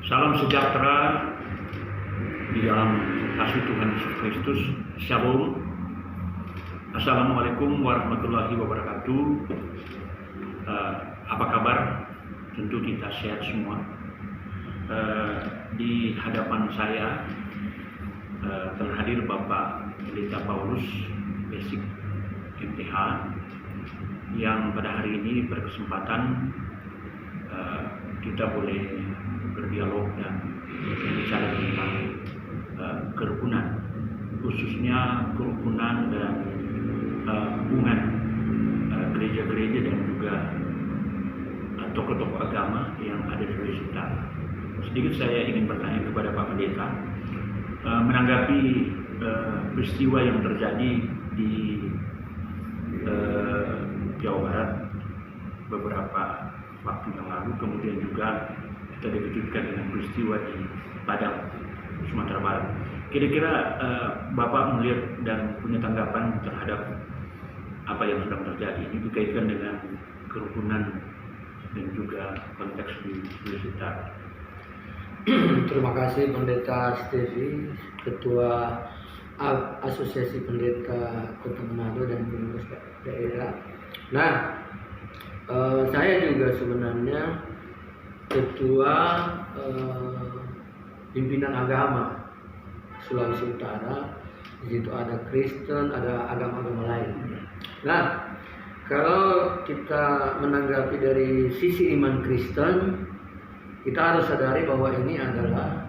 Salam sejahtera di dalam kasih Tuhan Yesus Kristus. Shalom. Assalamualaikum warahmatullahi wabarakatuh. Apa kabar? Tentu kita sehat semua. Di hadapan saya telah hadir Bapak Pendeta Paulus Basic MTH yang pada hari ini berkesempatan kita boleh berdialog dan berbicara tentang kerukunan, khususnya kerukunan dan hubungan gereja-gereja dan juga tokoh-tokoh agama yang ada di Sulawesi Utara. Sedikit saya ingin bertanya kepada Pak Pendeta menanggapi peristiwa yang terjadi di Jawa Barat beberapa waktu yang lalu, kemudian juga kita dikejutkan dengan peristiwa di Padang, Sumatera Barat. Kira-kira Bapak melihat dan punya tanggapan terhadap apa yang sedang terjadi ini dikaitkan dengan kerukunan dan juga konteks di Sulawesi Utara. Terima kasih Pendeta Stevi, Ketua Asosiasi Pendeta Kota Manado dan pengurus daerah. Nah, saya juga sebenarnya Ketua Pimpinan Agama Sulawesi Utara. Di situ ada Kristen, ada agama-agama lain. Nah, kalau kita menanggapi dari sisi iman Kristen, kita harus sadari bahwa ini adalah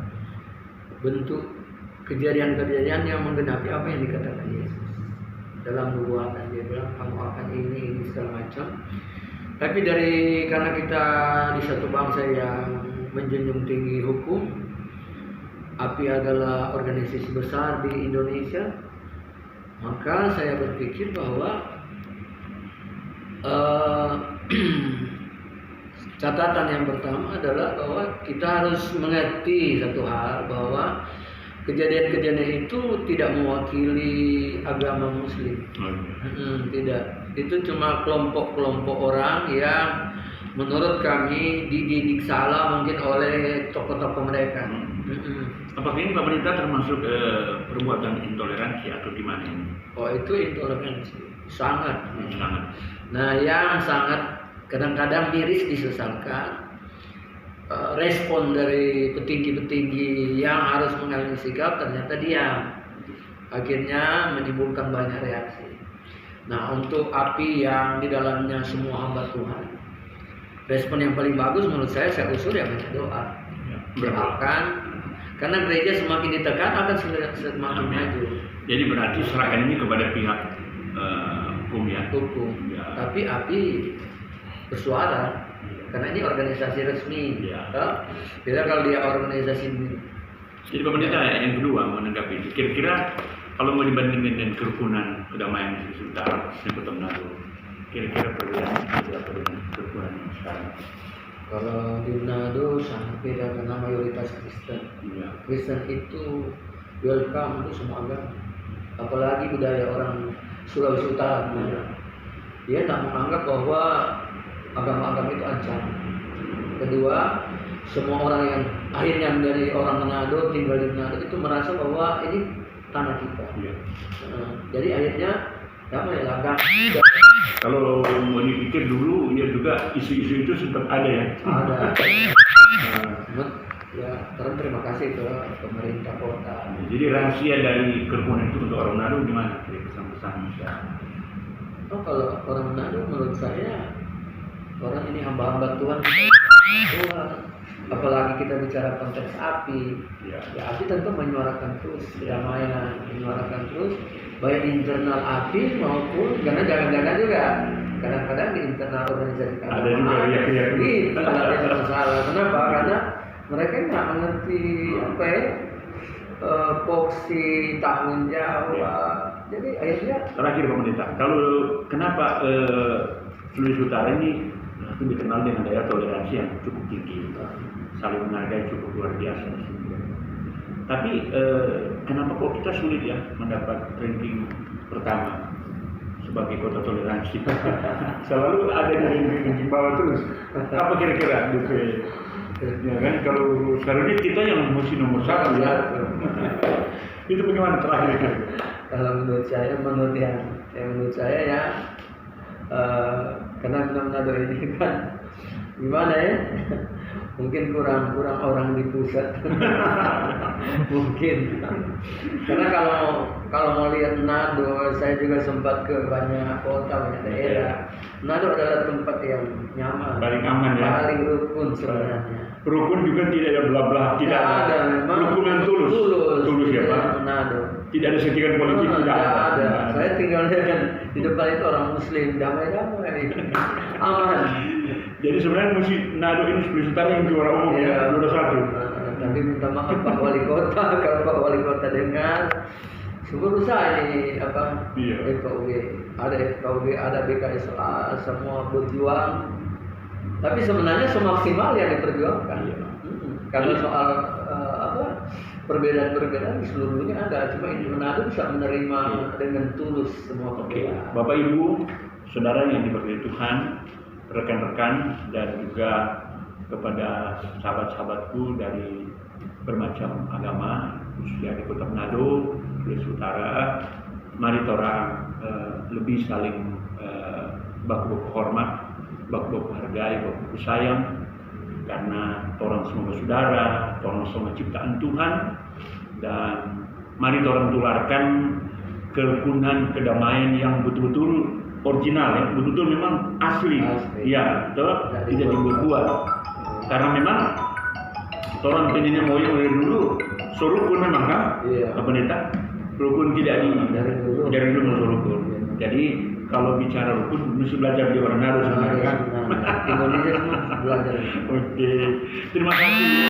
bentuk kejadian-kejadian yang menggenapi apa yang dikatakan Yesus dalam nubuatan. Dia bilang kamu akan ini segala macam. Tapi karena kita di satu bangsa yang menjunjung tinggi hukum, API adalah organisasi besar di Indonesia, maka saya berpikir bahwa catatan yang pertama adalah bahwa kita harus mengerti satu hal, bahwa kejadian-kejadian itu tidak mewakili agama Muslim. Tidak. Itu cuma kelompok-kelompok orang yang menurut kami dididik salah mungkin oleh tokoh-tokoh mereka. Apakah ini Pak Pendeta termasuk perbuatan intoleransi atau gimana ini? Oh, itu intoleransi. Sangat. Nah, yang sangat kadang-kadang miris disesalkan, respon dari petinggi-petinggi yang harus mengambil sikap ternyata diam. Akhirnya menimbulkan banyak reaksi. Nah, untuk API yang di dalamnya semua hamba Tuhan, respon yang paling bagus menurut saya usul ya banyak doa. Doakan, karena gereja semakin ditekan akan semakin maju. Jadi berarti serahkan ini kepada pihak hukum ya? Hukum. Ya. Tapi API bersuara, karena ini organisasi resmi. Ya. Bila kalau dia organisasi. Jadi Pak Pendeta yang kedua menanggapi itu, kira-kira kalau mau dibandingkan dengan kerukunan kedamaian di Sulawesi Utara dan Kota Manado, kira-kira perbedaannya apa dengan kerukunan yang sekarang? Kalau di Manado sangat beda karena mayoritas Kristen. Ya. Kristen itu welcome untuk semua agama, apalagi budaya orang Sulawesi Utara. Dia tak menganggap bahwa agama-agama itu ancaman. Kedua, semua orang yang akhirnya menjadi orang Manado, tinggal di Manado itu merasa bahwa ini tanah kita. Ya. Jadi akhirnya damai lah. Kalau mau dipikir dulu ya juga isu-isu itu sempat ada ya. Ada. Ya, terima kasih ke pemerintah kota. Jadi rahasia dari kerukunan itu untuk orang Manado gimana? Pesan-pesan misalnya. Oh, kalau orang Manado menurut saya orang ini hamba-hamba Tuhan. Apalagi kita bicara konteks API, ya API tentu menyuarakan terus kedamaian, menyuarakan terus baik internal API maupun karena jangan-jangan juga kadang-kadang di internal organisasi ada juga itu ada masalah. Kenapa? Karena mereka nggak mengerti porsi tanggung jawab. Jadi akhirnya terakhir Pak Pendeta, kalau kenapa Sulawesi Utara ini dikenal dengan daya toleransi yang cukup tinggi, saling menghargai cukup luar biasa. Tapi kenapa kok kita sulit ya mendapat ranking pertama sebagai kota toleransi? Selalu ada di ranking bawah terus. Apa kira-kira Ya kan, kalau sekarang ini kita yang mesti nomor satu ya. Itu bagaimana terakhir kan? Kalau menurut saya ya karena Manado ini kan gimana ya? Mungkin kurang orang di pusat. Mungkin. Karena kalau mau lihat Manado, saya juga sempat ke banyak kota, banyak daerah. Manado adalah tempat yang nyaman, Paling aman ya. paling rukun sebenarnya. Rukun juga tidak ada belah-belah, tidak ada memang rukun yang tulus ya Pak. Manado. Tidak ada settingan politik, tidak ada. Saya tinggal kan di depan itu orang Muslim, damai-damai, aman. Jadi sebenarnya mesti Manado ini Sulawesi Utara yang juara umum ya, juara satu. Tapi minta maaf Pak Wali Kota, kalau Pak Wali Kota dengar, berusaha ini apa? Iya. FKUB, ada BKSA, semua berjuang. Tapi sebenarnya semaksimal yang diperjuangkan. Iya. Karena soal perbedaan-perbedaan seluruhnya ada, cuma ini Manado bisa menerima dengan tulus semua perbedaan. Bapak Ibu, saudara yang diberkati Tuhan, rekan-rekan dan juga kepada sahabat-sahabatku dari bermacam agama, khususnya di Kota Manado, Sulawesi Utara, mari orang lebih saling baku-baku hormat, baku-baku hargai, baku-baku sayang, karena orang semua saudara, orang semua ciptaan Tuhan, dan mari orang tularkan kerukunan, kedamaian yang betul-betul original ya, betul-betul memang asli. Ya, tidak dibuat-buat. Karena memang orang pendidikan moyang dari dulu sorukun memang kan? Iya. Apa pendeta? Rukun tidak dari dulu sorukun. Jadi kalau bicara rukun mesti belajar di Manado sebenarnya kan? Indonesia semua belajar. Oke. Terima kasih.